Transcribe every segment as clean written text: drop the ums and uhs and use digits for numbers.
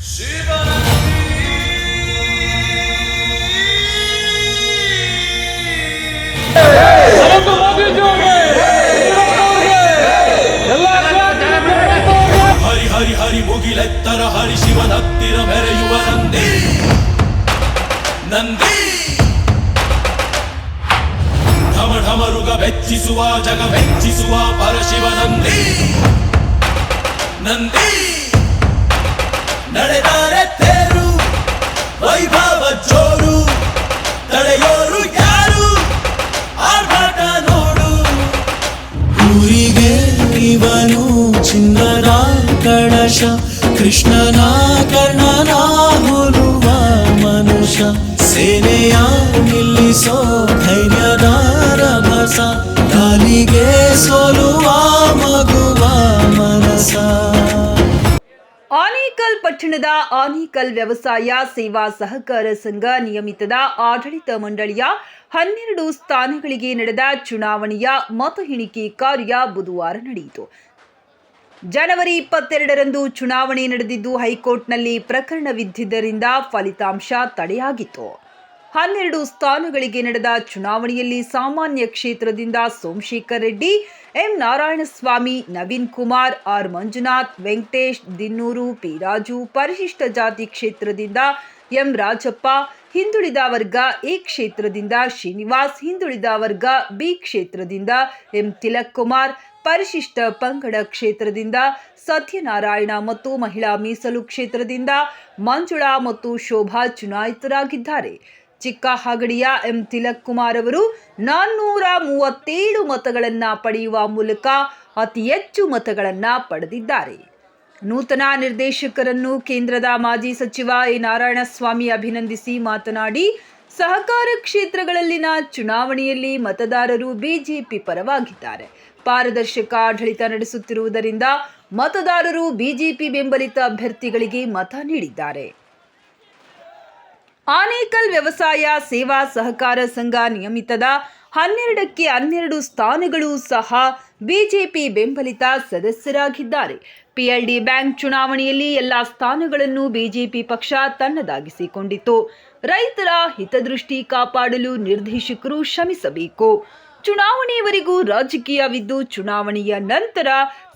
ಹರಿ ಹರಿ ಹರಿ ಮುಗಿಲೆತ್ತರ ಹರಿ ಶಿವನತ್ತಿರ ಮೆರೆಯುವ ನಂದಿ ನಂದಿ ಢಮ ಢಮರುಗ ಬೆಚ್ಚಿಸುವ ಜಗ ಬೆಚ್ಚಿಸುವ ಪರಶಿವ ನಂದಿ ನಂದಿ ನಡೆದರೆ ತೇರು ವೈಭವ ಜೋರು ತಡೆಯೋರು ಯಾರು ಆರ್ಭಟ ನೋಡು ಊರಿಗೆ ಇವನು ಚಿನ್ನದ ಕಳಶ ಕೃಷ್ಣನ ಕರ್ಣನ ಹೋಲುವ ಮನುಷ್ಯ ಸೇನೆಯ ನಿಲ್ಲಿಸೋ ಧೈರ್ಯದ ರಭಸ ಕಾಲಿಗೆ ಸೋಲುವ ಮಗುವ ಮನಸ. ಆನೇಕಲ್ ಪಟ್ಟಣದ ಆನೇಕಲ್ ವ್ಯವಸಾಯ ಸೇವಾ ಸಹಕಾರ ಸಂಘ ನಿಯಮಿತದ ಆಡಳಿತ ಮಂಡಳಿಯ 12 ಸ್ಥಾನಗಳಿಗೆ ನಡೆದ ಚುನಾವಣೆಯ ಮತ ಎಣಿಕೆ ಕಾರ್ಯ ಬುಧವಾರ ನಡೆಯಿತು. ಜನವರಿ 22ರಂದು ಚುನಾವಣೆ ನಡೆದಿದ್ದು ಹೈಕೋರ್ಟ್ನಲ್ಲಿ ಪ್ರಕರಣವಿದ್ದಿದ್ದರಿಂದ ಫಲಿತಾಂಶ ತಡೆಯಾಗಿತ್ತು. 12 ಸ್ಥಾನಗಳಿಗೆ ನಡೆದ ಚುನಾವಣೆಯಲ್ಲಿ ಸಾಮಾನ್ಯ ಕ್ಷೇತ್ರದಿಂದ Somashekar Reddy, M Narayanaswamy, Naveen Kumar, R Manjunath, Venkatesh, Dinnuru, P Raju, ಪರಿಶಿಷ್ಟ ಜಾತಿ ಕ್ಷೇತ್ರದಿಂದ ಎಂ ರಾಜಪ್ಪ, ಹಿಂದುಳಿದ ವರ್ಗ ಎ ಕ್ಷೇತ್ರದಿಂದ ಶ್ರೀನಿವಾಸ್, ಹಿಂದುಳಿದ ವರ್ಗ ಬಿ ಕ್ಷೇತ್ರದಿಂದ ಎಂ ತಿಲಕ್ ಕುಮಾರ್, ಪರಿಶಿಷ್ಟ ಪಂಗಡ ಕ್ಷೇತ್ರದಿಂದ ಸತ್ಯನಾರಾಯಣ ಮತ್ತು ಮಹಿಳಾ ಮೀಸಲು ಕ್ಷೇತ್ರದಿಂದ ಮಂಜುಳಾ ಮತ್ತು ಶೋಭಾ ಚುನಾಯಿತರಾಗಿದ್ದಾರೆ. ಚಿಕ್ಕಹಗಡಿಯ ಎಂ ತಿಲಕ್ ಕುಮಾರ್ ಅವರು 437 ಮತಗಳನ್ನು ಪಡೆಯುವ ಮೂಲಕ ಅತಿ ಹೆಚ್ಚು ಮತಗಳನ್ನು ಪಡೆದಿದ್ದಾರೆ. ನೂತನ ನಿರ್ದೇಶಕರನ್ನು ಕೇಂದ್ರದ ಮಾಜಿ ಸಚಿವ ಎ ನಾರಾಯಣಸ್ವಾಮಿ ಅಭಿನಂದಿಸಿ ಮಾತನಾಡಿ, ಸಹಕಾರ ಕ್ಷೇತ್ರಗಳಲ್ಲಿನ ಚುನಾವಣೆಯಲ್ಲಿ ಮತದಾರರು ಬಿಜೆಪಿ ಪರವಾಗಿದ್ದಾರೆ. ಪಾರದರ್ಶಕ ಆಡಳಿತ ನಡೆಸುತ್ತಿರುವುದರಿಂದ ಮತದಾರರು ಬಿಜೆಪಿ ಬೆಂಬಲಿತ ಅಭ್ಯರ್ಥಿಗಳಿಗೆ ಮತ ನೀಡಿದ್ದಾರೆ. ಆನೇಕಲ್ ವ್ಯವಸಾಯ ಸೇವಾ ಸಹಕಾರ ಸಂಘ ನಿಯಮಿತದ 12ಕ್ಕೆ 12 ಸ್ಥಾನಗಳು ಸಹ ಬಿಜೆಪಿ ಬೆಂಬಲಿತ ಸದಸ್ಯರಾಗಿದ್ದಾರೆ. ಪಿಎಲ್ಡಿ ಬ್ಯಾಂಕ್ ಚುನಾವಣೆಯಲ್ಲಿ ಎಲ್ಲ ಸ್ಥಾನಗಳನ್ನು ಬಿಜೆಪಿ ಪಕ್ಷ ತನ್ನದಾಗಿಸಿಕೊಂಡಿತು. ರೈತರ ಹಿತದೃಷ್ಟಿ ಕಾಪಾಡಲು ನಿರ್ದೇಶಕರು ಶ್ರಮಿಸಬೇಕು. ಚುನಾವಣೆಯವರೆಗೂ ರಾಜಕೀಯವಿದ್ದು ಚುನಾವಣೆಯ ನಂತರ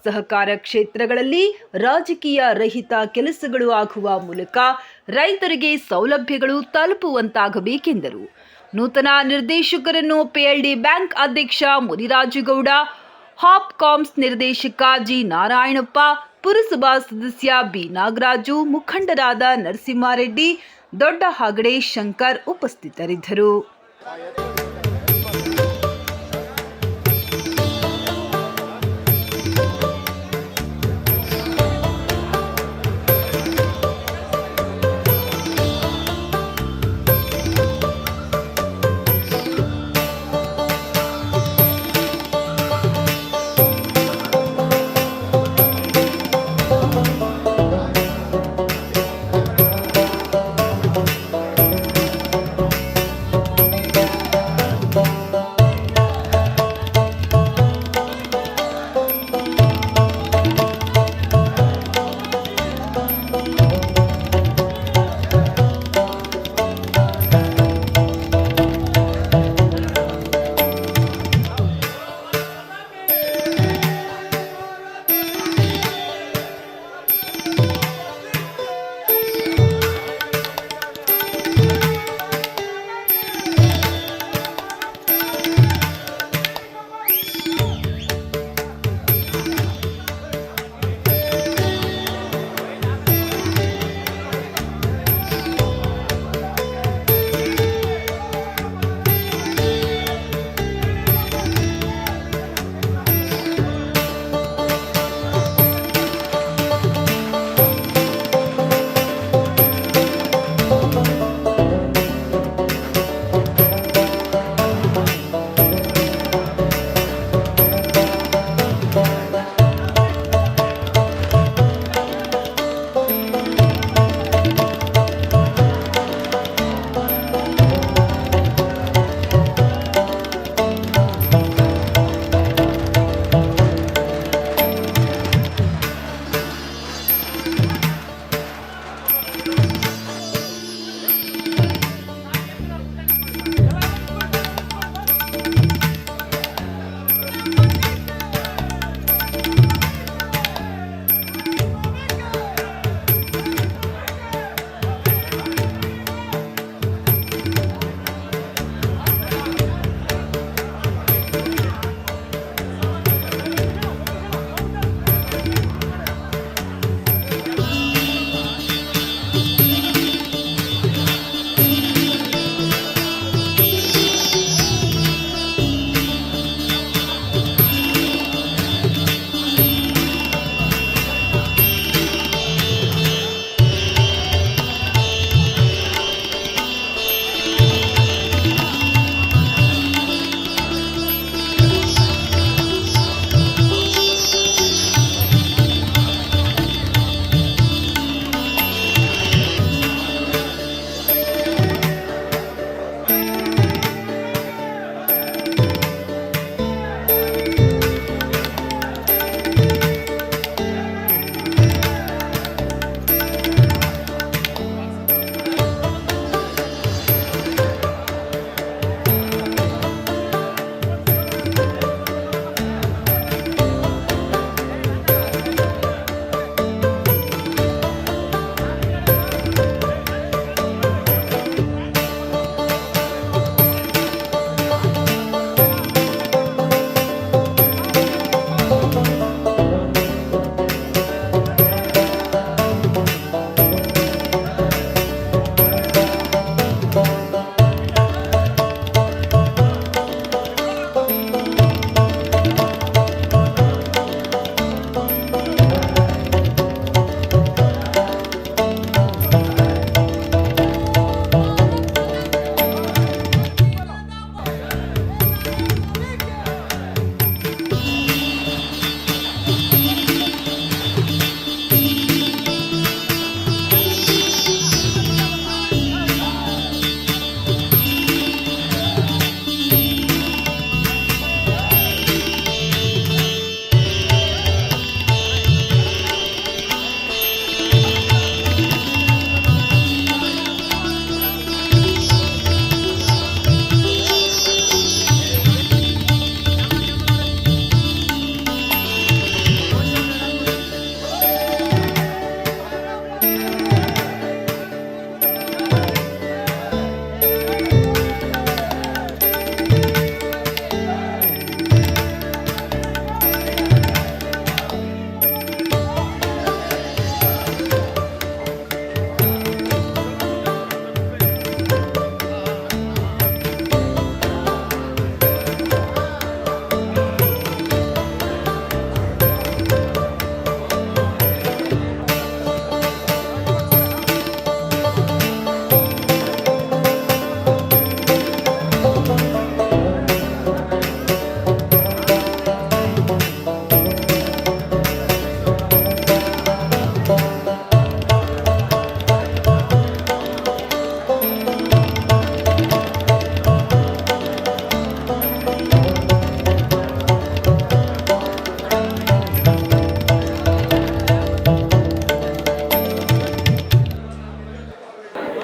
ಸಹಕಾರ ಕ್ಷೇತ್ರಗಳಲ್ಲಿ ರಾಜಕೀಯ ರಹಿತ ಕೆಲಸಗಳು ಆಗುವ ಮೂಲಕ ರೈತರಿಗೆ ಸೌಲಭ್ಯಗಳು ತಲುಪುವಂತಾಗಬೇಕೆಂದರು. ನೂತನ ನಿರ್ದೇಶಕರನ್ನು ಪಿಎಲ್ಡಿ ಬ್ಯಾಂಕ್ ಅಧ್ಯಕ್ಷ ಮುನಿರಾಜುಗೌಡ, ಹಾಪ್ಕಾಮ್ಸ್ ನಿರ್ದೇಶಕ ಜಿ ನಾರಾಯಣಪ್ಪ, ಪುರಸಭಾ ಸದಸ್ಯ ಬಿ ನಾಗರಾಜು, ಮುಖಂಡರಾದ ನರಸಿಂಹಾರೆಡ್ಡಿ, ದೊಡ್ಡ ಹಾಗಡೆ, ಶಂಕರ್ ಉಪಸ್ಥಿತರಿದ್ದರು.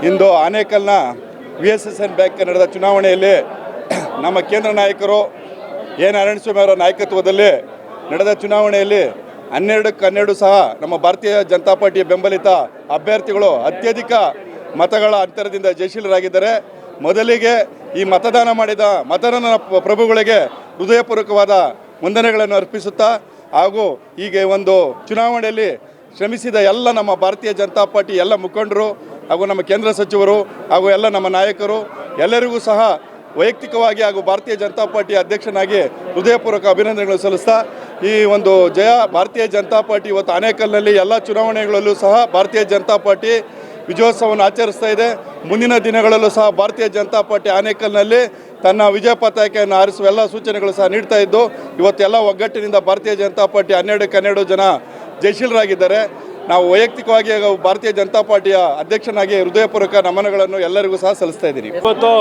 ಇಂದು ಆನೇಕಲ್ನ VSSN ಬ್ಯಾಂಕ್ ನಡೆದ ಚುನಾವಣೆಯಲ್ಲಿ ನಮ್ಮ ಕೇಂದ್ರ ನಾಯಕರು ಎ ನಾರಾಯಣಸ್ವಾಮಿ ಅವರ ನಾಯಕತ್ವದಲ್ಲಿ ನಡೆದ ಚುನಾವಣೆಯಲ್ಲಿ 12-12 ಸಹ ನಮ್ಮ ಭಾರತೀಯ ಜನತಾ ಪಾರ್ಟಿಯ ಬೆಂಬಲಿತ ಅಭ್ಯರ್ಥಿಗಳು ಅತ್ಯಧಿಕ ಮತಗಳ ಅಂತರದಿಂದ ಜಯಶೀಲರಾಗಿದ್ದಾರೆ. ಮೊದಲಿಗೆ ಈ ಮತದಾನ ಮಾಡಿದ ಮತದಾನ ಪ್ರಭುಗಳಿಗೆ ಹೃದಯಪೂರ್ವಕವಾದ ವಂದನೆಗಳನ್ನು ಅರ್ಪಿಸುತ್ತಾ ಹಾಗೂ ಹೀಗೆ ಒಂದು ಚುನಾವಣೆಯಲ್ಲಿ ಶ್ರಮಿಸಿದ ಎಲ್ಲ ನಮ್ಮ ಭಾರತೀಯ ಜನತಾ ಪಾರ್ಟಿ ಎಲ್ಲ ಮುಖಂಡರು ಹಾಗೂ ನಮ್ಮ ಕೇಂದ್ರ ಸಚಿವರು ಹಾಗೂ ಎಲ್ಲ ನಮ್ಮ ನಾಯಕರು ಎಲ್ಲರಿಗೂ ಸಹ ವೈಯಕ್ತಿಕವಾಗಿ ಹಾಗೂ ಭಾರತೀಯ ಜನತಾ ಪಾರ್ಟಿಯ ಅಧ್ಯಕ್ಷನಾಗಿ ಹೃದಯಪೂರ್ವಕ ಅಭಿನಂದನೆಗಳು ಸಲ್ಲಿಸ್ತಾ ಈ ಒಂದು ಜಯ ಭಾರತೀಯ ಜನತಾ ಪಾರ್ಟಿ ಇವತ್ತು ಆನೇಕಲ್ನಲ್ಲಿ ಎಲ್ಲ ಚುನಾವಣೆಗಳಲ್ಲೂ ಸಹ ಭಾರತೀಯ ಜನತಾ ಪಾರ್ಟಿ ವಿಜಯೋತ್ಸವವನ್ನು ಆಚರಿಸ್ತಾ ಇದೆ. ಮುಂದಿನ ದಿನಗಳಲ್ಲೂ ಸಹ ಭಾರತೀಯ ಜನತಾ ಪಾರ್ಟಿ ಆನೇಕಲ್ನಲ್ಲಿ ತನ್ನ ವಿಜಯ ಪತಾಕೆಯನ್ನು ಹಾರಿಸುವ ಎಲ್ಲ ಸೂಚನೆಗಳು ಸಹ ನೀಡ್ತಾ ಇದ್ದು ಇವತ್ತೆಲ್ಲ ಒಗ್ಗಟ್ಟಿನಿಂದ ಭಾರತೀಯ ಜನತಾ ಪಾರ್ಟಿ 12 ಜನ ಜಯಶೀಲರಾಗಿದ್ದಾರೆ. ನಾವು ವೈಯಕ್ತಿಕವಾಗಿ ಭಾರತೀಯ ಜನತಾ ಪಾರ್ಟಿಯ ಅಧ್ಯಕ್ಷನಾಗಿ ಹೃದಯಪೂರ್ವಕ ನಮನಗಳನ್ನು ಎಲ್ಲರಿಗೂ ಸಹ ಸಲ್ಲಿಸ್ತಾ ಇದ್ದೀನಿ. ಇವತ್ತು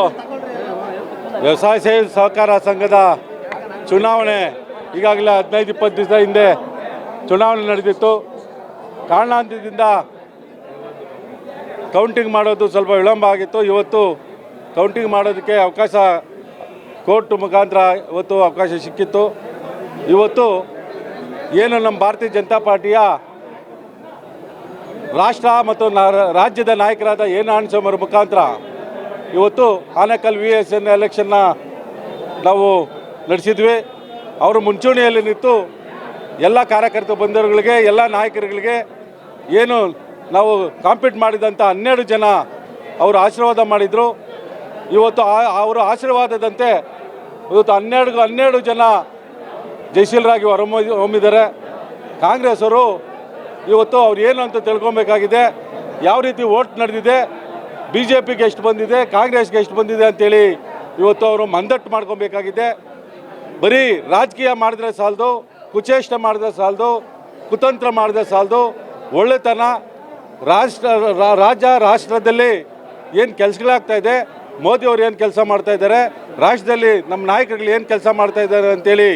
ವ್ಯವಸಾಯ ಸೇವೆ ಸಹಕಾರ ಸಂಘದ ಚುನಾವಣೆ ಈಗಾಗಲೇ 15-20 ದಿವಸ ಹಿಂದೆ ಚುನಾವಣೆ ನಡೆದಿತ್ತು. ಕಾರಣಾಂತರದಿಂದ ಕೌಂಟಿಂಗ್ ಮಾಡೋದು ಸ್ವಲ್ಪ ವಿಳಂಬ ಆಗಿತ್ತು. ಇವತ್ತು ಕೌಂಟಿಂಗ್ ಮಾಡೋದಕ್ಕೆ ಅವಕಾಶ ಕೋರ್ಟ್ ಮುಖಾಂತರ ಇವತ್ತು ಅವಕಾಶ ಸಿಕ್ಕಿತ್ತು. ಇವತ್ತು ಏನು ನಮ್ಮ ಭಾರತೀಯ ಜನತಾ ಪಾರ್ಟಿಯ ರಾಷ್ಟ್ರ ಮತ್ತು ರಾಜ್ಯದ ನಾಯಕರಾದ ಎ ನಾರಾಯಣಸ್ವಾಮಿ ಅವರ ಮುಖಾಂತರ ಇವತ್ತು ಆನೇಕಲ್ VSN ಎಲೆಕ್ಷನ್ನ ನಾವು ನಡೆಸಿದ್ವಿ. ಅವರು ಮುಂಚೂಣಿಯಲ್ಲಿ ನಿಂತು ಎಲ್ಲ ಕಾರ್ಯಕರ್ತ ಬಂಧುಗಳಿಗೆ ಎಲ್ಲ ನಾಯಕರುಗಳಿಗೆ ಏನು ನಾವು ಕಾಂಪೀಟ್ ಮಾಡಿದಂಥ 12 ಜನ ಅವರು ಆಶೀರ್ವಾದ ಮಾಡಿದರು. ಇವತ್ತು ಅವರ ಆಶೀರ್ವಾದದಂತೆ ಇವತ್ತು 12 ಜನ ಜಯಶೀಲರಾಗಿ ಹೊರಹೊಮ್ಮಿದ್ದಾರೆ. ಕಾಂಗ್ರೆಸ್ ಅವರು ಇವತ್ತು ಅವ್ರು ಏನು ಅಂತ ತಿಳ್ಕೊಬೇಕಾಗಿದೆ, ಯಾವ ರೀತಿ ವೋಟ್ ನಡೆದಿದೆ, BJPಗೆ ಎಷ್ಟು ಬಂದಿದೆ, ಕಾಂಗ್ರೆಸ್ಗೆ ಎಷ್ಟು ಬಂದಿದೆ ಅಂತೇಳಿ ಇವತ್ತು ಅವರು ಮಂದಟ್ಟು ಮಾಡ್ಕೊಬೇಕಾಗಿದೆ. ಬರೀ ರಾಜಕೀಯ ಮಾಡಿದ್ರೆ ಸಾಲದು, ಕುಚೇಷ್ಟೆ ಮಾಡಿದ್ರೆ ಸಾಲದು, ಕುತಂತ್ರ ಮಾಡಿದ್ರೆ ಸಾಲದು. ಒಳ್ಳೆತನ ರಾಷ್ಟ್ರದಲ್ಲಿ ಏನು ಕೆಲಸಗಳಾಗ್ತಾ ಇದೆ, ಮೋದಿಯವರು ಏನು ಕೆಲಸ ಮಾಡ್ತಾ ಇದ್ದಾರೆ, ರಾಷ್ಟ್ರದಲ್ಲಿ ನಮ್ಮ ನಾಯಕರುಗಳು ಏನು ಕೆಲಸ ಮಾಡ್ತಾ ಇದ್ದಾರೆ ಅಂತೇಳಿ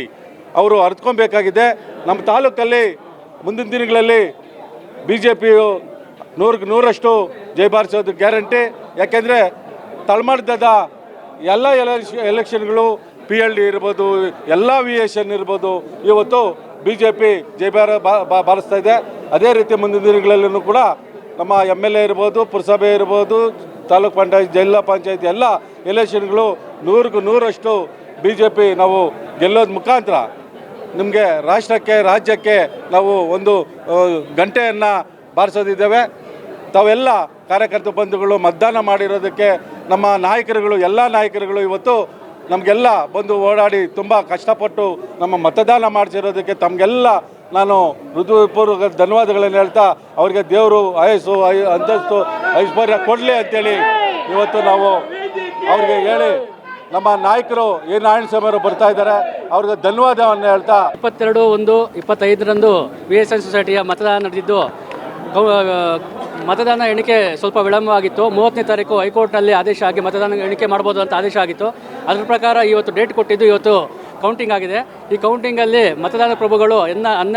ಅವರು ಅರ್ಥಕೊಬೇಕಾಗಿದೆ. ನಮ್ಮ ತಾಲೂಕಲ್ಲಿ ಮುಂದಿನ ದಿನಗಳಲ್ಲಿ BJPಯು 100% ಜಯ ಬಾರಿಸೋದು ಗ್ಯಾರಂಟಿ. ಯಾಕೆಂದರೆ ತಳಮಟ್ಟದ ಎಲ್ಲ ಎಲೆಕ್ಷನ್ಗಳು PLD ಇರ್ಬೋದು, ಎಲ್ಲ VSN ಇರ್ಬೋದು, ಇವತ್ತು BJP ಜಯ ಬಾರಿಸ್ತಾ ಇದೆ. ಅದೇ ರೀತಿ ಮುಂದಿನ ದಿನಗಳಲ್ಲೂ ಕೂಡ ನಮ್ಮ MLA ಇರ್ಬೋದು, ಪುರಸಭೆ ಇರ್ಬೋದು, ತಾಲೂಕು ಪಂಚಾಯತ್, ಜಿಲ್ಲಾ ಪಂಚಾಯತ್ ಎಲ್ಲ ಎಲೆಕ್ಷನ್ಗಳು 100% BJP ನಾವು ಗೆಲ್ಲೋದ ಮುಖಾಂತರ ನಿಮಗೆ ರಾಷ್ಟ್ರಕ್ಕೆ ರಾಜ್ಯಕ್ಕೆ ನಾವು ಒಂದು ಗಂಟೆಯನ್ನು ಬಾರಿಸೋದಿದ್ದೇವೆ. ತಾವೆಲ್ಲ ಕಾರ್ಯಕರ್ತ ಬಂಧುಗಳು ಮತದಾನ ಮಾಡಿರೋದಕ್ಕೆ ನಮ್ಮ ನಾಯಕರುಗಳು ಎಲ್ಲ ನಾಯಕರುಗಳು ಇವತ್ತು ನಮಗೆಲ್ಲ ಬಂದು ಓಡಾಡಿ ತುಂಬ ಕಷ್ಟಪಟ್ಟು ನಮ್ಮ ಮತದಾನ ಮಾಡಿಸಿರೋದಕ್ಕೆ ತಮಗೆಲ್ಲ ನಾನು ಹೃದಯಪೂರ್ವಕ ಧನ್ಯವಾದಗಳನ್ನು ಹೇಳ್ತಾ ಅವರಿಗೆ ದೇವರು ಆಯಸ್ಸು ಅಂತಸ್ತು ಐಶ್ವರ್ಯ ಕೊಡಲಿ ಅಂತೇಳಿ ಇವತ್ತು ನಾವು ಅವ್ರಿಗೆ ಹೇಳಿ ನಮ್ಮ ನಾಯಕರು ಎ ನಾರಾಯಣಸ್ವಾಮಿ ಅವರು ಬರ್ತಾ ಇದ್ದಾರೆ, ಅವ್ರಿಗೆ ಧನ್ಯವಾದವನ್ನು ಹೇಳ್ತಾ 22/1/25 VSN ಸೊಸೈಟಿಯ ಮತದಾನ ನಡೆದಿದ್ದು ಮತದಾನ ಎಣಿಕೆ ಸ್ವಲ್ಪ ವಿಳಂಬವಾಗಿತ್ತು. 30ನೇ ತಾರೀಕು ಹೈಕೋರ್ಟ್ನಲ್ಲಿ ಆದೇಶ ಆಗಿ ಮತದಾನ ಎಣಿಕೆ ಮಾಡ್ಬೋದು ಅಂತ ಆದೇಶ ಆಗಿತ್ತು. ಅದರ ಪ್ರಕಾರ ಇವತ್ತು ಡೇಟ್ ಕೊಟ್ಟಿದ್ದು, ಇವತ್ತು ಕೌಂಟಿಂಗ್ ಆಗಿದೆ. ಈ ಕೌಂಟಿಂಗಲ್ಲಿ ಮತದಾನ ಪ್ರಭುಗಳು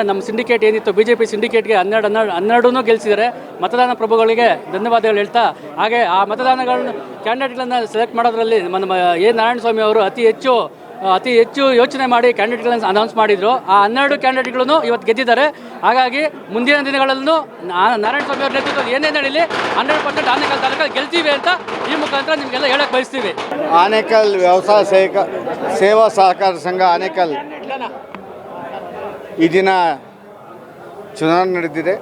ನಮ್ಮ ಸಿಂಡಿಕೇಟ್ ಏನಿತ್ತು BJP ಸಿಂಡಿಕೇಟ್ಗೆ 12 ಗೆಲ್ಲಿಸಿದ್ದಾರೆ. ಮತದಾನ ಪ್ರಭುಗಳಿಗೆ ಧನ್ಯವಾದಗಳು ಹೇಳ್ತಾ, ಹಾಗೆ ಆ ಮತದಾನಗಳನ್ನು ಕ್ಯಾಂಡಿಡೇಟ್ಗಳನ್ನು ಸೆಲೆಕ್ಟ್ ಮಾಡೋದ್ರಲ್ಲಿ ನಮ್ಮ ಎ ನಾರಾಯಣಸ್ವಾಮಿ ಅವರು ಅತಿ ಹೆಚ್ಚು ಯೋಚನೆ ಮಾಡಿ ಕ್ಯಾಂಡಿಡೇಟ್ಗಳನ್ನು ಅನೌನ್ಸ್ ಮಾಡಿದರು. ಆ 12 ಕ್ಯಾಂಡಿಡೇಟ್ಗಳನ್ನು ಇವತ್ತು ಗೆದ್ದಿದ್ದಾರೆ. ಹಾಗಾಗಿ ಮುಂದಿನ ದಿನಗಳಲ್ಲೂ ನಾರಾಯಣಸ್ವಾಮಿ ಅವರ ನೇತೃತ್ವದಲ್ಲಿ ಏನೇ ನಡೀಲಿ 100% ಆನೇಕಲ್ ತಾಲೂಕಲ್ಲಿ ಗೆಲ್ತೀವಿ ಅಂತ ಈ ಮುಖಾಂತರ ನಿಮಗೆಲ್ಲ ಹೇಳಕ್ಕೆ ಬಯಸ್ತೀವಿ. ಆನೇಕಲ್ ವ್ಯವಸಾಯ ಸೇವಾ ಸಹಕಾರ ಸಂಘ ಆನೇಕಲ್ ಈ ದಿನ ಚುನಾವಣೆ ನಡೆದಿದೆ.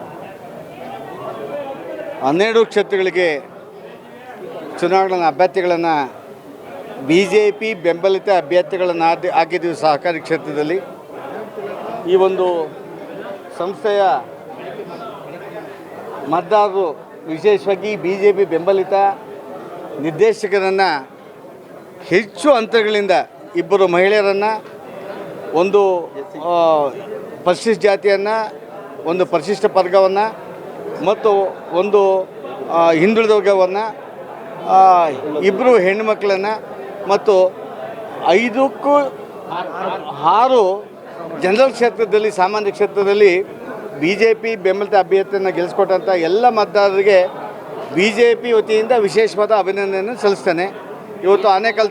12 ಕ್ಷೇತ್ರಗಳಿಗೆ ಚುನಾವಣಾ ಅಭ್ಯರ್ಥಿಗಳನ್ನು BJP ಬೆಂಬಲಿತ ಅಭ್ಯರ್ಥಿಗಳನ್ನು ಹಾಕಿದ್ದೀವಿ. ಸಹಕಾರಿ ಕ್ಷೇತ್ರದಲ್ಲಿ ಈ ಒಂದು ಸಂಸ್ಥೆಯ ಮತದಾರರು ವಿಶೇಷವಾಗಿ BJP ಬೆಂಬಲಿತ ನಿರ್ದೇಶಕರನ್ನು ಹೆಚ್ಚು ಅಂತರಗಳಿಂದ 2 ಮಹಿಳೆಯರನ್ನು, ಒಂದು ಪರಿಶಿಷ್ಟ ಜಾತಿಯನ್ನು, ಒಂದು ಪರಿಶಿಷ್ಟ ವರ್ಗವನ್ನು ಮತ್ತು ಒಂದು ಹಿಂದುಳಿದ ವರ್ಗವನ್ನು, 2 ಹೆಣ್ಣುಮಕ್ಕಳನ್ನು ಮತ್ತು 5ಕ್ಕೂ 6 ಜನರಲ್ ಕ್ಷೇತ್ರದಲ್ಲಿ, ಸಾಮಾನ್ಯ ಕ್ಷೇತ್ರದಲ್ಲಿ BJP ಬೆಂಬಲಿತ ಅಭ್ಯರ್ಥಿಯನ್ನು ಗೆಲ್ಲಿಸ್ಕೊಟ್ಟಂಥ ಎಲ್ಲ ಮತದಾರರಿಗೆ BJP ವತಿಯಿಂದ ವಿಶೇಷವಾದ ಅಭಿನಂದನೆಯನ್ನು ಸಲ್ಲಿಸ್ತೇನೆ. ಇವತ್ತು ಆನೇಕಲ್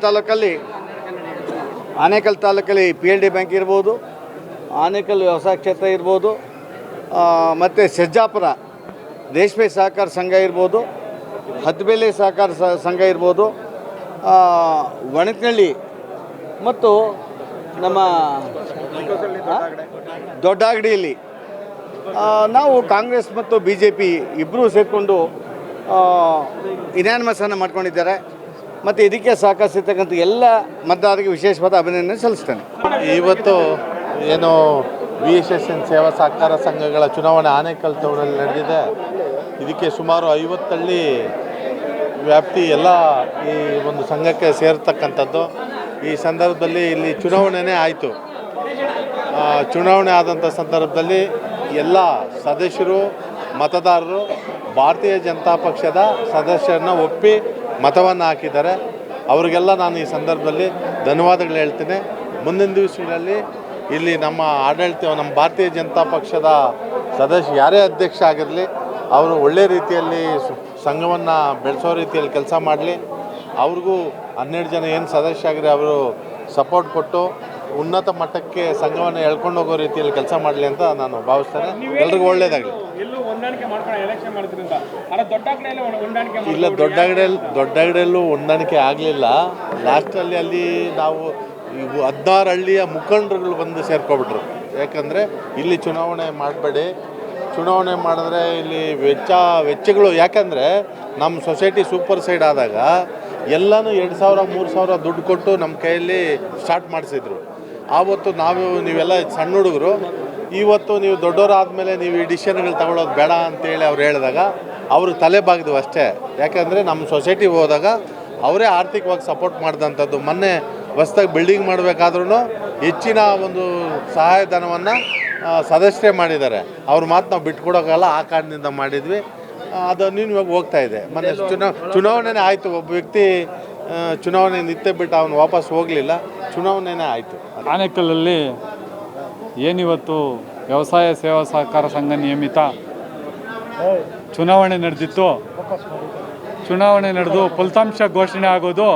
ತಾಲೂಕಲ್ಲಿ PLD ಬ್ಯಾಂಕ್ ಇರ್ಬೋದು, ಆನೇಕಲ್ ವ್ಯವಸಾಯ ಕ್ಷೇತ್ರ ಇರ್ಬೋದು, ಮತ್ತು ಸಜ್ಜಾಪುರ ರೇಷ್ಮೆ ಸಹಕಾರ ಸಂಘ ಇರ್ಬೋದು, ಹದ್ಬೇಲೆ ಸಹಕಾರ ಸಂಘ ಇರ್ಬೋದು, ಒಣಕನಹಳ್ಳಿ ಮತ್ತು ನಮ್ಮ ದೊಡ್ಡಾಗಡಿಯಲ್ಲಿ ನಾವು ಕಾಂಗ್ರೆಸ್ ಮತ್ತು BJP ಇಬ್ಬರೂ ಸೇರಿಕೊಂಡು ಇನ್ಯಾನಿಮಸನ್ನು ಮಾಡ್ಕೊಂಡಿದ್ದಾರೆ. ಮತ್ತು ಇದಕ್ಕೆ ಸಹಕರಿಸಿರ್ತಕ್ಕಂಥ ಎಲ್ಲ ಮತದಾರರಿಗೆ ವಿಶೇಷವಾದ ಅಭಿನಂದನೆ ಸಲ್ಲಿಸ್ತೇನೆ. ಇವತ್ತು ಏನು VSSN ಸೇವಾ ಸಹಕಾರ ಸಂಘಗಳ ಚುನಾವಣೆ ಆನೇಕಲ್ ಟೌನಲ್ಲಿ ನಡೆದಿದೆ. ಇದಕ್ಕೆ ಸುಮಾರು 50 ಹಳ್ಳಿ ವ್ಯಾಪ್ತಿ ಎಲ್ಲ ಈ ಒಂದು ಸಂಘಕ್ಕೆ ಸೇರ್ತಕ್ಕಂಥದ್ದು. ಈ ಸಂದರ್ಭದಲ್ಲಿ ಇಲ್ಲಿ ಚುನಾವಣೆನೇ ಆಯಿತು. ಚುನಾವಣೆ ಆದಂಥ ಸಂದರ್ಭದಲ್ಲಿ ಎಲ್ಲ ಸದಸ್ಯರು ಮತದಾರರು ಭಾರತೀಯ ಜನತಾ ಪಕ್ಷದ ಸದಸ್ಯರನ್ನ ಒಪ್ಪಿ ಮತವನ್ನು ಹಾಕಿದ್ದಾರೆ. ಅವರಿಗೆಲ್ಲ ನಾನು ಈ ಸಂದರ್ಭದಲ್ಲಿ ಧನ್ಯವಾದಗಳು ಹೇಳ್ತೇನೆ. ಮುಂದಿನ ದಿವಸಗಳಲ್ಲಿ ಇಲ್ಲಿ ನಮ್ಮ ಆಡಳಿತ ನಮ್ಮ ಭಾರತೀಯ ಜನತಾ ಪಕ್ಷದ ಸದಸ್ಯ ಯಾರೇ ಅಧ್ಯಕ್ಷ ಆಗಿರಲಿ ಅವರು ಒಳ್ಳೆ ರೀತಿಯಲ್ಲಿ ಸಂಘವನ್ನು ಬೆಳೆಸೋ ರೀತಿಯಲ್ಲಿ ಕೆಲಸ ಮಾಡಲಿ. ಅವ್ರಿಗೂ 12 ಜನ ಏನು ಸದಸ್ಯ ಆಗಿರಿ ಅವರು ಸಪೋರ್ಟ್ ಕೊಟ್ಟು ಉನ್ನತ ಮಟ್ಟಕ್ಕೆ ಸಂಘವನ್ನು ಎಳ್ಕೊಂಡು ಹೋಗೋ ರೀತಿಯಲ್ಲಿ ಕೆಲಸ ಮಾಡಲಿ ಅಂತ ನಾನು ಭಾವಿಸ್ತೇನೆ. ಎಲ್ರಿಗೂ ಒಳ್ಳೆಯದಾಗಲಿ. ಇಲ್ಲ, ದೊಡ್ಡಗಡೆಯಲ್ಲೂ ಹೊಂದಾಣಿಕೆ ಆಗಲಿಲ್ಲ. ಲಾಸ್ಟಲ್ಲಿ ಅಲ್ಲಿ ನಾವು 16 ಹಳ್ಳಿಯ ಮುಖಂಡರುಗಳು ಬಂದು ಸೇರ್ಕೊಬಿಟ್ರು. ಯಾಕಂದರೆ ಇಲ್ಲಿ ಚುನಾವಣೆ ಮಾಡಬೇಡಿ, ಚುನಾವಣೆ ಮಾಡಿದ್ರೆ ಇಲ್ಲಿ ವೆಚ್ಚಗಳು, ಯಾಕಂದರೆ ನಮ್ಮ ಸೊಸೈಟಿ ಸೂಪರ್ ಸೈಡ್ ಆದಾಗ ಎಲ್ಲನೂ 2,000-3,000 ದುಡ್ಡು ಕೊಟ್ಟು ನಮ್ಮ ಕೈಯಲ್ಲಿ ಸ್ಟಾರ್ಟ್ ಮಾಡಿಸಿದ್ರು. ಆವತ್ತು ನೀವೆಲ್ಲ ಸಣ್ಣ ಹುಡುಗರು, ಇವತ್ತು ನೀವು ದೊಡ್ಡವರಾದಮೇಲೆ ನೀವು ಈ ಡಿಸಿಷನ್ಗಳು ತಗೊಳ್ಳೋದು ಬೇಡ ಅಂತೇಳಿ ಅವ್ರು ಹೇಳಿದಾಗ ಅವರು ತಲೆ ಬಾಗಿದ್ವು ಅಷ್ಟೇ. ಯಾಕಂದರೆ ನಮ್ಮ ಸೊಸೈಟಿಗೆ ಹೋದಾಗ ಅವರೇ ಆರ್ಥಿಕವಾಗಿ ಸಪೋರ್ಟ್ ಮಾಡಿದಂಥದ್ದು. ಮೊನ್ನೆ ಹೊಸ್ದಾಗಿ ಬಿಲ್ಡಿಂಗ್ ಮಾಡಬೇಕಾದ್ರೂ ಹೆಚ್ಚಿನ ಒಂದು ಸಹಾಯಧನವನ್ನು ಸದಸ್ಯರೇ ಮಾಡಿದ್ದಾರೆ. ಅವ್ರ ಮಾತು ನಾವು ಬಿಟ್ಕೊಡೋಕ್ಕಲ್ಲ, ಆ ಕಾರಣದಿಂದ ಮಾಡಿದ್ವಿ. ಅದನ್ನು ಇವಾಗ ಹೋಗ್ತಾ ಇದೆ. ಮೊನ್ನೆ ಚುನಾವಣೆನೇ ಆಯಿತು. ಒಬ್ಬ ವ್ಯಕ್ತಿ ಚುನಾವಣೆ ನಿಂತೆ ಬಿಟ್ಟು ಅವನು ವಾಪಸ್ ಹೋಗಲಿಲ್ಲ, ಚುನಾವಣೆನೇ ಆಯಿತು. ಆನೇಕಲ್ಲಲ್ಲಿ ಏನಿವತ್ತು ವ್ಯವಸಾಯ ಸೇವಾ ಸಹಕಾರ ಸಂಘ ನಿಯಮಿತ ಚುನಾವಣೆ ನಡೆದಿತ್ತು. ಚುನಾವಣೆ ನಡೆದು ಫಲಿತಾಂಶ ಘೋಷಣೆ ಆಗೋದು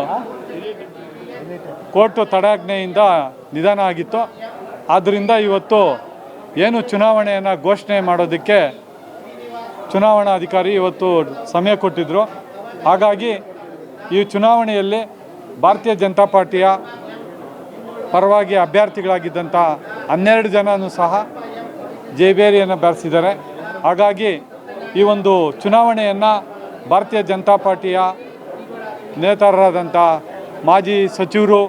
ಕೋರ್ಟು ತಡೆಯಾಜ್ಞೆಯಿಂದ ನಿಧಾನ ಆಗಿತ್ತು. ಆದ್ದರಿಂದ ಇವತ್ತು ಏನು ಚುನಾವಣೆಯನ್ನು ಘೋಷಣೆ ಮಾಡೋದಕ್ಕೆ ಚುನಾವಣಾ ಅಧಿಕಾರಿ ಇವತ್ತು ಸಮಯ ಕೊಟ್ಟಿದ್ದರು. ಹಾಗಾಗಿ ಈ ಚುನಾವಣೆಯಲ್ಲಿ ಭಾರತೀಯ ಜನತಾ ಪಾರ್ಟಿಯ ಪರವಾಗಿ ಅಭ್ಯರ್ಥಿಗಳಾಗಿದ್ದಂಥ 12 ಜನನೂ ಸಹ ಜಯಬೇರಿಯನ್ನು ಬೆರೆಸಿದ್ದಾರೆ. ಹಾಗಾಗಿ ಈ ಒಂದು ಚುನಾವಣೆಯನ್ನು ಭಾರತೀಯ ಜನತಾ ಪಾರ್ಟಿಯ ನೇತಾರರಾದಂಥ ಮಾಜಿ ಸಚಿವರು,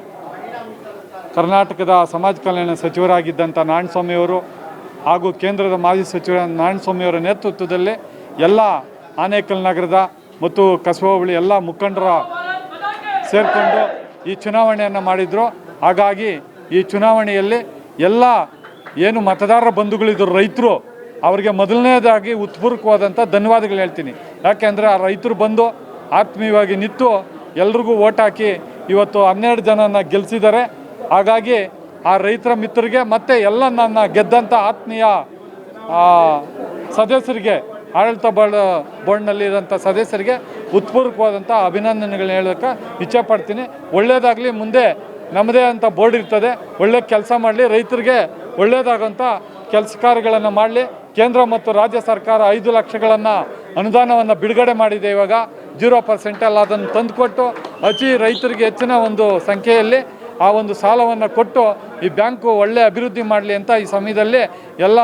ಕರ್ನಾಟಕದ ಸಮಾಜ ಕಲ್ಯಾಣ ಸಚಿವರಾಗಿದ್ದಂಥ ನಾರಾಯಣಸ್ವಾಮಿಯವರು ಹಾಗೂ ಕೇಂದ್ರದ ಮಾಜಿ ಸಚಿವ ನಾರಾಯಣಸ್ವಾಮಿಯವರ ನೇತೃತ್ವದಲ್ಲಿ ಎಲ್ಲ ಆನೇಕಲ್ ನಗರದ ಮತ್ತು ಕಸಬಾ ಹೋಬಳಿ ಎಲ್ಲ ಮುಖಂಡರ ಸೇರಿಕೊಂಡು ಈ ಚುನಾವಣೆಯನ್ನು ಮಾಡಿದರು. ಹಾಗಾಗಿ ಈ ಚುನಾವಣೆಯಲ್ಲಿ ಎಲ್ಲ ಏನು ಮತದಾರರ ಬಂಧುಗಳಿದ್ದರು ರೈತರು, ಅವರಿಗೆ ಮೊದಲನೇದಾಗಿ ಉತ್ಪೂರ್ವಕವಾದಂಥ ಧನ್ಯವಾದಗಳು ಹೇಳ್ತೀನಿ. ಯಾಕೆಂದರೆ ಆ ರೈತರು ಬಂದು ಆತ್ಮೀಯವಾಗಿ ನಿಂತು ಎಲ್ರಿಗೂ ಓಟ್ ಹಾಕಿ ಇವತ್ತು 12 ಜನನ ಗೆಲ್ಲಿಸಿದ್ದಾರೆ. ಹಾಗಾಗಿ ಆ ರೈತರ ಮಿತ್ರರಿಗೆ ಮತ್ತು ಎಲ್ಲ ನನ್ನ ಗೆದ್ದಂಥ ಆತ್ಮೀಯ ಸದಸ್ಯರಿಗೆ, ಆಡಳಿತ ಬೋರ್ಡ್ನಲ್ಲಿರೋಂಥ ಸದಸ್ಯರಿಗೆ ಉತ್ಪೂರ್ವಕವಾದಂಥ ಅಭಿನಂದನೆಗಳನ್ನ ಹೇಳೋಕ್ಕೆ ಇಚ್ಛೆಪಡ್ತೀನಿ. ಒಳ್ಳೆಯದಾಗಲಿ, ಮುಂದೆ ನಮ್ಮದೇ ಅಂತ ಬೋರ್ಡ್ ಇರ್ತದೆ, ಒಳ್ಳೆ ಕೆಲಸ ಮಾಡಲಿ, ರೈತರಿಗೆ ಒಳ್ಳೆಯದಾಗೋಂಥ ಕೆಲಸ ಕಾರ್ಯಗಳನ್ನು ಮಾಡಲಿ. ಕೇಂದ್ರ ಮತ್ತು ರಾಜ್ಯ ಸರ್ಕಾರ 5 ಲಕ್ಷಗಳನ್ನು ಅನುದಾನವನ್ನು ಬಿಡುಗಡೆ ಮಾಡಿದೆ. ಇವಾಗ 0% ಅಲ್ಲ, ಅದನ್ನು ತಂದುಕೊಟ್ಟು ರೈತರಿಗೆ ಹೆಚ್ಚಿನ ಒಂದು ಸಂಖ್ಯೆಯಲ್ಲಿ ಆ ಒಂದು ಸಾಲವನ್ನು ಕೊಟ್ಟು ಈ ಬ್ಯಾಂಕು ಒಳ್ಳೆ ಅಭಿವೃದ್ಧಿ ಮಾಡಲಿ ಅಂತ ಈ ಸಮಯದಲ್ಲಿ ಎಲ್ಲ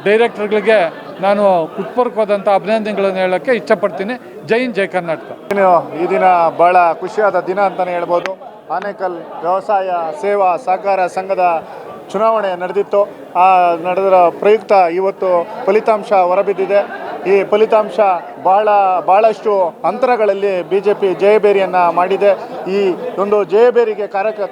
ಡೈರೆಕ್ಟರ್ಗಳಿಗೆ ನಾನು ಉತ್ಪೂರ್ವಕವಾದಂಥ ಅಭಿನಂದನೆಗಳನ್ನು ಹೇಳೋಕ್ಕೆ ಇಚ್ಛಪಡ್ತೀನಿ. ಜೈ ಹಿಂದ್, ಜೈ ಕರ್ನಾಟಕ. ಈ ದಿನ ಭಾಳ ಖುಷಿಯಾದ ದಿನ ಅಂತಲೇ ಹೇಳ್ಬೋದು. ಆನೇಕಲ್ ವ್ಯವಸಾಯ ಸೇವಾ ಸಹಕಾರ ಸಂಘದ ಚುನಾವಣೆ ನಡೆದಿತ್ತು. ನಡೆದರ ಪ್ರಯುಕ್ತ ಇವತ್ತು ಫಲಿತಾಂಶ ಹೊರಬಿದ್ದಿದೆ. ಈ ಫಲಿತಾಂಶ ಭಾಳಷ್ಟು ಅಂತರಗಳಲ್ಲಿ BJP ಜಯಬೇರಿಯನ್ನು ಮಾಡಿದೆ. ಈ ಒಂದು ಜಯಬೇರಿಗೆ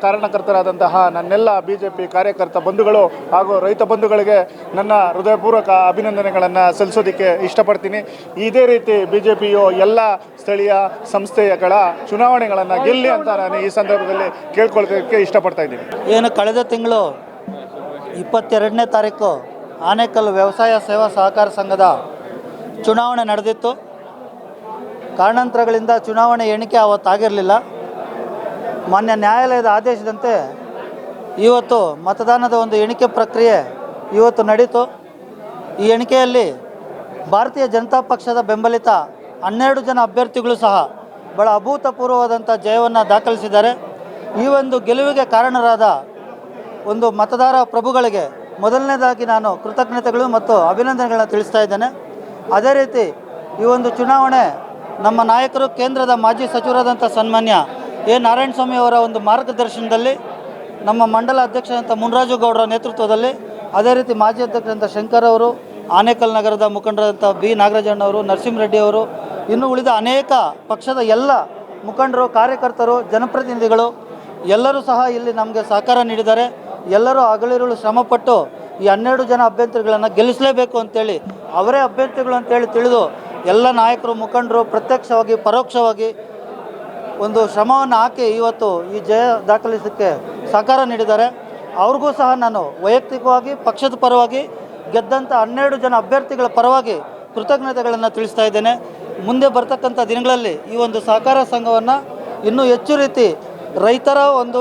ಕಾರಣಕರ್ತರಾದಂತಹ ನನ್ನೆಲ್ಲ BJP ಕಾರ್ಯಕರ್ತ ಬಂಧುಗಳು ಹಾಗೂ ರೈತ ಬಂಧುಗಳಿಗೆ ನನ್ನ ಹೃದಯಪೂರ್ವಕ ಅಭಿನಂದನೆಗಳನ್ನು ಸಲ್ಲಿಸೋದಕ್ಕೆ ಇಷ್ಟಪಡ್ತೀನಿ. ಇದೇ ರೀತಿ BJPಯು ಎಲ್ಲ ಸ್ಥಳೀಯ ಸಂಸ್ಥೆಗಳ ಚುನಾವಣೆಗಳನ್ನು ಗೆಲ್ಲಿ ಅಂತ ನಾನು ಈ ಸಂದರ್ಭದಲ್ಲಿ ಕೇಳ್ಕೊಳ್ಳೋದಕ್ಕೆ ಇಷ್ಟಪಡ್ತಾ ಇದ್ದೀನಿ. ಏನು ಕಳೆದ ತಿಂಗಳು 22ನೇ ತಾರೀಕು ಆನೇಕಲ್ ವ್ಯವಸಾಯ ಸೇವಾ ಸಹಕಾರ ಸಂಘದ ಚುನಾವಣೆ ನಡೆದಿತ್ತು. ಕಾರಣಾಂತರಗಳಿಂದ ಚುನಾವಣೆ ಎಣಿಕೆ ಅವತ್ತಾಗಿರಲಿಲ್ಲ. ಮಾನ್ಯ ನ್ಯಾಯಾಲಯದ ಆದೇಶದಂತೆ ಇವತ್ತು ಮತದಾನದ ಒಂದು ಎಣಿಕೆ ಪ್ರಕ್ರಿಯೆ ಇವತ್ತು ನಡೀತು. ಈ ಎಣಿಕೆಯಲ್ಲಿ ಭಾರತೀಯ ಜನತಾ ಪಕ್ಷದ ಬೆಂಬಲಿತ 12 ಜನ ಅಭ್ಯರ್ಥಿಗಳು ಸಹ ಭಾಳ ಅಭೂತಪೂರ್ವವಾದಂಥ ಜಯವನ್ನು ದಾಖಲಿಸಿದ್ದಾರೆ. ಈ ಒಂದು ಗೆಲುವಿಗೆ ಕಾರಣರಾದ ಒಂದು ಮತದಾರ ಪ್ರಭುಗಳಿಗೆ ಮೊದಲನೇದಾಗಿ ನಾನು ಕೃತಜ್ಞತೆಗಳು ಮತ್ತು ಅಭಿನಂದನೆಗಳನ್ನ ತಿಳಿಸ್ತಾ ಇದ್ದೇನೆ. ಅದೇ ರೀತಿ ಈ ಒಂದು ಚುನಾವಣೆ ನಮ್ಮ ನಾಯಕರು ಕೇಂದ್ರದ ಮಾಜಿ ಸಚಿವರಾದಂಥ ಸನ್ಮಾನ್ಯ ಎ ನಾರಾಯಣಸ್ವಾಮಿ ಅವರ ಒಂದು ಮಾರ್ಗದರ್ಶನದಲ್ಲಿ, ನಮ್ಮ ಮಂಡಲ ಅಧ್ಯಕ್ಷರಂಥ ಮುನ್ರಾಜು ಗೌಡರ ನೇತೃತ್ವದಲ್ಲಿ, ಅದೇ ರೀತಿ ಮಾಜಿ ಅಧ್ಯಕ್ಷರಂಥ ಶಂಕರ್ ಅವರು, ಆನೇಕಲ್ ನಗರದ ಮುಖಂಡರಂಥ ಬಿ ನಾಗರಾಜಣ್ಣವರು, ನರಸಿಂಹರೆಡ್ಡಿ ಅವರು, ಇನ್ನು ಉಳಿದ ಅನೇಕ ಪಕ್ಷದ ಎಲ್ಲ ಮುಖಂಡರು, ಕಾರ್ಯಕರ್ತರು, ಜನಪ್ರತಿನಿಧಿಗಳು ಎಲ್ಲರೂ ಸಹ ಇಲ್ಲಿ ನಮಗೆ ಸಹಕಾರ ನೀಡಿದ್ದಾರೆ. ಎಲ್ಲರೂ ಹಗಲಿರುಳು ಶ್ರಮಪಟ್ಟು ಈ 12 ಜನ ಅಭ್ಯರ್ಥಿಗಳನ್ನು ಗೆಲ್ಲಿಸಲೇಬೇಕು ಅಂತೇಳಿ, ಅವರೇ ಅಭ್ಯರ್ಥಿಗಳು ಅಂತೇಳಿ ತಿಳಿದು ಎಲ್ಲ ನಾಯಕರು, ಮುಖಂಡರು ಪ್ರತ್ಯಕ್ಷವಾಗಿ ಪರೋಕ್ಷವಾಗಿ ಒಂದು ಶ್ರಮವನ್ನು ಹಾಕಿ ಇವತ್ತು ಈ ಜಯ ದಾಖಲಿಸೋಕ್ಕೆ ಸಹಕಾರ ನೀಡಿದ್ದಾರೆ. ಅವ್ರಿಗೂ ಸಹ ನಾನು ವೈಯಕ್ತಿಕವಾಗಿ ಪಕ್ಷದ ಪರವಾಗಿ ಗೆದ್ದಂಥ 12 ಜನ ಅಭ್ಯರ್ಥಿಗಳ ಪರವಾಗಿ ಕೃತಜ್ಞತೆಗಳನ್ನು ತಿಳಿಸ್ತಾ ಇದ್ದೇನೆ. ಮುಂದೆ ಬರ್ತಕ್ಕಂಥ ದಿನಗಳಲ್ಲಿ ಈ ಒಂದು ಸಹಕಾರ ಸಂಘವನ್ನು ಇನ್ನೂ ಹೆಚ್ಚು ರೀತಿ ರೈತರ ಒಂದು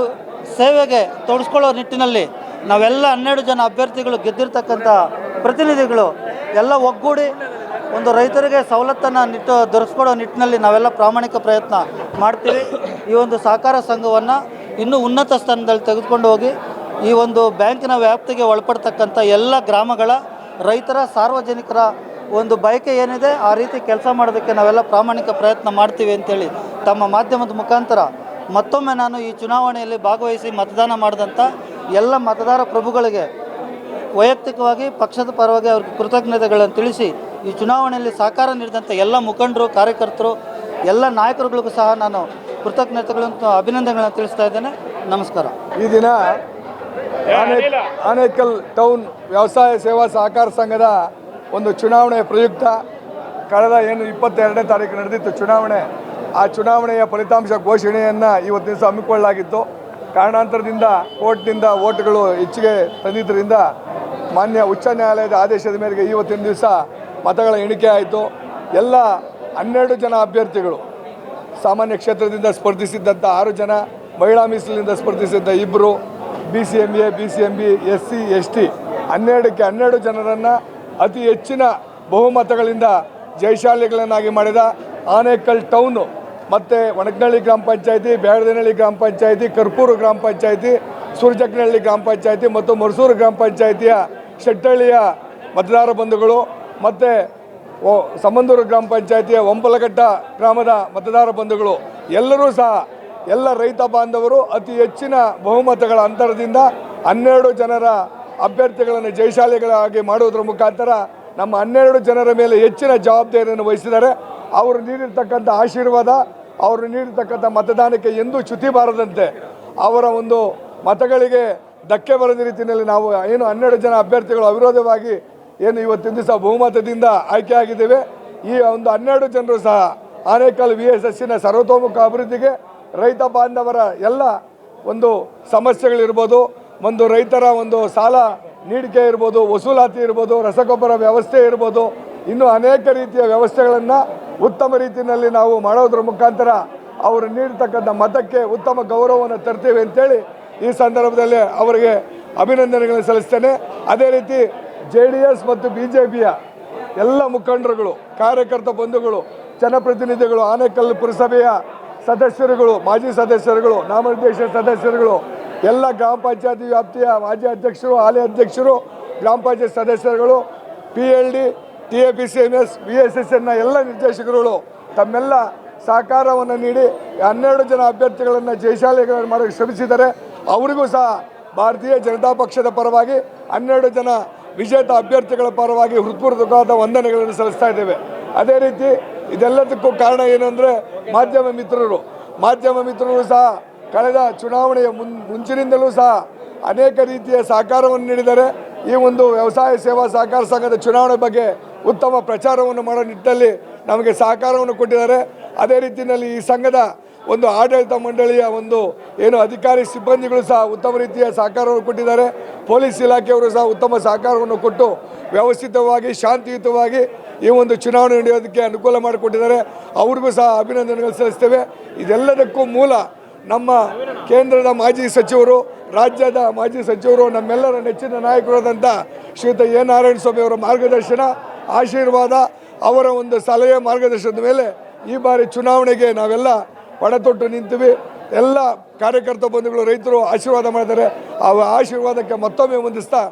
ಸೇವೆಗೆ ತೊಡಗಿಸ್ಕೊಳ್ಳೋ ನಿಟ್ಟಿನಲ್ಲಿ ನಾವೆಲ್ಲ 12 ಜನ ಅಭ್ಯರ್ಥಿಗಳು ಗೆದ್ದಿರ್ತಕ್ಕಂಥ ಪ್ರತಿನಿಧಿಗಳು ಎಲ್ಲ ಒಗ್ಗೂಡಿ ಒಂದು ರೈತರಿಗೆ ಸವಲತ್ತನ್ನು ದೊರಕಿಸ್ಕೊಡೋ ನಿಟ್ಟಿನಲ್ಲಿ ನಾವೆಲ್ಲ ಪ್ರಾಮಾಣಿಕ ಪ್ರಯತ್ನ ಮಾಡ್ತೀವಿ. ಈ ಒಂದು ಸಹಕಾರ ಸಂಘವನ್ನು ಇನ್ನೂ ಉನ್ನತ ಸ್ಥಾನದಲ್ಲಿ ತೆಗೆದುಕೊಂಡು ಹೋಗಿ ಈ ಒಂದು ಬ್ಯಾಂಕಿನ ವ್ಯಾಪ್ತಿಗೆ ಒಳಪಡ್ತಕ್ಕಂಥ ಎಲ್ಲ ಗ್ರಾಮಗಳ ರೈತರ, ಸಾರ್ವಜನಿಕರ ಒಂದು ಬಯಕೆ ಏನಿದೆ ಆ ರೀತಿ ಕೆಲಸ ಮಾಡೋದಕ್ಕೆ ನಾವೆಲ್ಲ ಪ್ರಾಮಾಣಿಕ ಪ್ರಯತ್ನ ಮಾಡ್ತೀವಿ ಅಂತೇಳಿ ತಮ್ಮ ಮಾಧ್ಯಮದ ಮುಖಾಂತರ ಮತ್ತೊಮ್ಮೆ ನಾನು ಈ ಚುನಾವಣೆಯಲ್ಲಿ ಭಾಗವಹಿಸಿ ಮತದಾನ ಮಾಡಿದಂಥ ಎಲ್ಲ ಮತದಾರ ಪ್ರಭುಗಳಿಗೆ ವೈಯಕ್ತಿಕವಾಗಿ ಪಕ್ಷದ ಪರವಾಗಿ ಅವ್ರಿಗೆ ಕೃತಜ್ಞತೆಗಳನ್ನು ತಿಳಿಸಿ, ಈ ಚುನಾವಣೆಯಲ್ಲಿ ಸಹಕಾರ ನೀಡಿದಂಥ ಎಲ್ಲ ಮುಖಂಡರು, ಕಾರ್ಯಕರ್ತರು, ಎಲ್ಲ ನಾಯಕರುಗಳಿಗೂ ಸಹ ನಾನು ಕೃತಜ್ಞತೆಗಳನ್ನು ಅಭಿನಂದನೆಗಳನ್ನು ತಿಳಿಸ್ತಾ ಇದ್ದೇನೆ. ನಮಸ್ಕಾರ. ಈ ದಿನ ಆನೇಕಲ್ ಟೌನ್ ವ್ಯವಸಾಯ ಸೇವಾ ಸಹಕಾರ ಸಂಘದ ಒಂದು ಚುನಾವಣೆಯ ಪ್ರಯುಕ್ತ ಕಳೆದ 22ನೇ ತಾರೀಕು ನಡೆದಿತ್ತು ಚುನಾವಣೆ. ಆ ಚುನಾವಣೆಯ ಫಲಿತಾಂಶ ಘೋಷಣೆಯನ್ನು ಇವತ್ತು ದಿವಸ ಹಮ್ಮಿಕೊಳ್ಳಲಾಗಿತ್ತು. ಕಾರಣಾಂತರದಿಂದ ಕೋರ್ಟ್ನಿಂದ ಓಟ್ಗಳು ಹೆಚ್ಚಿಗೆ ತಂದಿದ್ದರಿಂದ ಮಾನ್ಯ ಉಚ್ಚ ನ್ಯಾಯಾಲಯದ ಆದೇಶದ ಮೇರೆಗೆ ಇವತ್ತಿನ ದಿವಸ ಮತಗಳ ಎಣಿಕೆ ಆಯಿತು. ಎಲ್ಲ 12 ಜನ ಅಭ್ಯರ್ಥಿಗಳು, ಸಾಮಾನ್ಯ ಕ್ಷೇತ್ರದಿಂದ ಸ್ಪರ್ಧಿಸಿದ್ದಂಥ 6 ಜನ, ಮಹಿಳಾ ಮೀಸಲಿನಿಂದ ಸ್ಪರ್ಧಿಸಿದ್ದ 2, BCMA, BCMB, SC, ST 12ಕ್ಕೆ 12 ಜನರನ್ನು ಅತಿ ಹೆಚ್ಚಿನ ಬಹುಮತಗಳಿಂದ ಜಯಶಾಲಿಗಳನ್ನಾಗಿ ಮಾಡಿದ ಆನೇಕಲ್ ಟೌನು ಮತ್ತು ಒಣಗ್ನಳ್ಳಿ ಗ್ರಾಮ ಪಂಚಾಯತಿ, ಬ್ಯಾಡದನಹಳ್ಳಿ ಗ್ರಾಮ ಪಂಚಾಯತಿ, ಕರ್ಪೂರು ಗ್ರಾಮ ಪಂಚಾಯತಿ, ಸುರಜಕ್ನಹಳ್ಳಿ ಗ್ರಾಮ ಪಂಚಾಯತಿ ಮತ್ತು ಮರಸೂರು ಗ್ರಾಮ ಪಂಚಾಯತಿಯ ಶೆಟ್ಟಹಳ್ಳಿಯ ಮತದಾರ ಬಂಧುಗಳು ಮತ್ತು ಸಮಂದೂರು ಗ್ರಾಮ ಪಂಚಾಯತಿಯ ಒಂಪಲಘಟ್ಟ ಗ್ರಾಮದ ಮತದಾರ ಬಂಧುಗಳು ಎಲ್ಲರೂ ಸಹ ಎಲ್ಲ ರೈತ ಬಾಂಧವರು ಅತಿ ಹೆಚ್ಚಿನ ಬಹುಮತಗಳ ಅಂತರದಿಂದ 12 ಜನರ ಅಭ್ಯರ್ಥಿಗಳನ್ನು ಜಯಶಾಲಿಗಳಾಗಿ ಮಾಡುವುದರ ಮುಖಾಂತರ ನಮ್ಮ 12 ಜನರ ಮೇಲೆ ಹೆಚ್ಚಿನ ಜವಾಬ್ದಾರಿಯನ್ನು ವಹಿಸಿದ್ದಾರೆ. ಅವರು ನೀಡಿರ್ತಕ್ಕಂಥ ಆಶೀರ್ವಾದ, ಅವರು ನೀಡಿರ್ತಕ್ಕಂಥ ಮತದಾನಕ್ಕೆ ಎಂದೂ ಚ್ಯುತಿ ಬಾರದಂತೆ, ಅವರ ಒಂದು ಮತಗಳಿಗೆ ಧಕ್ಕೆ ಬರದ ರೀತಿಯಲ್ಲಿ ನಾವು ಏನು 12 ಜನ ಅಭ್ಯರ್ಥಿಗಳು ಅವಿರೋಧವಾಗಿ ಏನು ಇವತ್ತಿನ ದಿವಸ ಬಹುಮತದಿಂದ ಆಯ್ಕೆಯಾಗಿದ್ದೇವೆ. ಈ ಒಂದು 12 ಜನರು ಸಹ ಆನೇಕಲ್ VSSನ ಸರ್ವತೋಮುಖ ಅಭಿವೃದ್ಧಿಗೆ, ರೈತ ಬಾಂಧವರ ಎಲ್ಲ ಒಂದು ಸಮಸ್ಯೆಗಳಿರ್ಬೋದು, ಒಂದು ರೈತರ ಒಂದು ಸಾಲ ನೀಡಿಕೆ ಇರ್ಬೋದು, ವಸೂಲಾತಿ ಇರ್ಬೋದು, ರಸಗೊಬ್ಬರ ವ್ಯವಸ್ಥೆ ಇರ್ಬೋದು, ಇನ್ನೂ ಅನೇಕ ರೀತಿಯ ವ್ಯವಸ್ಥೆಗಳನ್ನು ಉತ್ತಮ ರೀತಿಯಲ್ಲಿ ನಾವು ಮಾಡೋದ್ರ ಮುಖಾಂತರ ಅವರು ನೀಡತಕ್ಕಂಥ ಮತಕ್ಕೆ ಉತ್ತಮ ಗೌರವವನ್ನು ತರ್ತೀವಿ ಅಂತೇಳಿ ಈ ಸಂದರ್ಭದಲ್ಲಿ ಅವರಿಗೆ ಅಭಿನಂದನೆಗಳನ್ನು ಸಲ್ಲಿಸ್ತೇನೆ. ಅದೇ ರೀತಿ JDS ಮತ್ತು BJPಯ ಎಲ್ಲ ಮುಖಂಡರುಗಳು, ಕಾರ್ಯಕರ್ತ ಬಂಧುಗಳು, ಜನಪ್ರತಿನಿಧಿಗಳು, ಆನೇಕಲ್ ಪುರಸಭೆಯ ಸದಸ್ಯರುಗಳು, ಮಾಜಿ ಸದಸ್ಯರುಗಳು, ನಾಮನಿರ್ದೇಶ ಸದಸ್ಯರುಗಳು, ಎಲ್ಲ ಗ್ರಾಮ ಪಂಚಾಯತಿ ವ್ಯಾಪ್ತಿಯ ಮಾಜಿ ಅಧ್ಯಕ್ಷರು, ಹಾಲಿ ಅಧ್ಯಕ್ಷರು, ಗ್ರಾಮ ಪಂಚಾಯತ್ ಸದಸ್ಯರುಗಳು, PLD, TAPCMS, VSSನ ಎಲ್ಲ ನಿರ್ದೇಶಕರುಗಳು ತಮ್ಮೆಲ್ಲ ಸಹಕಾರವನ್ನು ನೀಡಿ 12 ಜನ ಅಭ್ಯರ್ಥಿಗಳನ್ನು ಜಯಶಾಲಿಗಳನ್ನು ಮಾಡೋಕ್ಕೆ ಶ್ರಮಿಸಿದ್ದಾರೆ. ಅವರಿಗೂ ಸಹ ಭಾರತೀಯ ಜನತಾ ಪಕ್ಷದ ಪರವಾಗಿ 12 ಜನ ವಿಜೇತ ಅಭ್ಯರ್ಥಿಗಳ ಪರವಾಗಿ ಹೃತ್ಪೂರ್ವಕವಾದ ವಂದನೆಗಳನ್ನು ಸಲ್ಲಿಸ್ತಾ ಇದ್ದೇವೆ. ಅದೇ ರೀತಿ ಇದೆಲ್ಲದಕ್ಕೂ ಕಾರಣ ಏನು ಅಂದರೆ ಮಾಧ್ಯಮ ಮಿತ್ರರು ಸಹ ಕಳೆದ ಚುನಾವಣೆಯ ಮುಂಚಿನಿಂದಲೂ ಸಹ ಅನೇಕ ರೀತಿಯ ಸಹಕಾರವನ್ನು ನೀಡಿದ್ದಾರೆ. ಈ ಒಂದು ವ್ಯವಸಾಯ ಸೇವಾ ಸಹಕಾರ ಸಂಘದ ಚುನಾವಣೆ ಬಗ್ಗೆ ಉತ್ತಮ ಪ್ರಚಾರವನ್ನು ಮಾಡೋ ನಿಟ್ಟಿನಲ್ಲಿ ನಮಗೆ ಸಹಕಾರವನ್ನು ಕೊಟ್ಟಿದ್ದಾರೆ. ಅದೇ ರೀತಿಯಲ್ಲಿ ಈ ಸಂಘದ ಒಂದು ಆಡಳಿತ ಮಂಡಳಿಯ ಒಂದು ಏನು ಅಧಿಕಾರಿ ಸಿಬ್ಬಂದಿಗಳು ಸಹ ಉತ್ತಮ ರೀತಿಯ ಸಹಕಾರವನ್ನು ಕೊಟ್ಟಿದ್ದಾರೆ. ಪೊಲೀಸ್ ಇಲಾಖೆಯವರು ಸಹ ಉತ್ತಮ ಸಹಕಾರವನ್ನು ಕೊಟ್ಟು ವ್ಯವಸ್ಥಿತವಾಗಿ ಶಾಂತಿಯುತವಾಗಿ ಈ ಒಂದು ಚುನಾವಣೆ ನಡೆಯೋದಕ್ಕೆ ಅನುಕೂಲ ಮಾಡಿಕೊಟ್ಟಿದ್ದಾರೆ. ಅವ್ರಿಗೂ ಸಹ ಅಭಿನಂದನೆಗಳು ಸಲ್ಲಿಸ್ತೇವೆ. ಇದೆಲ್ಲದಕ್ಕೂ ಮೂಲ ನಮ್ಮ ಕೇಂದ್ರದ ಮಾಜಿ ಸಚಿವರು, ರಾಜ್ಯದ ಮಾಜಿ ಸಚಿವರು, ನಮ್ಮೆಲ್ಲರ ನೆಚ್ಚಿನ ನಾಯಕರಾದಂಥ ಶ್ರೀಯುತ ಎ ನಾರಾಯಣಸ್ವಾಮಿ ಅವರ ಮಾರ್ಗದರ್ಶನ, ಆಶೀರ್ವಾದ, ಅವರ ಒಂದು ಸಲಹೆ ಮಾರ್ಗದರ್ಶನದ ಮೇಲೆ ಈ ಬಾರಿ ಚುನಾವಣೆಗೆ ನಾವೆಲ್ಲ ಪಣತೊಟ್ಟು ನಿಂತೀವಿ. ಎಲ್ಲ ಕಾರ್ಯಕರ್ತ ಬಂಧುಗಳು, ರೈತರು ಆಶೀರ್ವಾದ ಮಾಡಿದ್ದಾರೆ. ಆ ಆಶೀರ್ವಾದಕ್ಕೆ ಮತ್ತೊಮ್ಮೆ ಹೊಂದಿಸ್ತಾ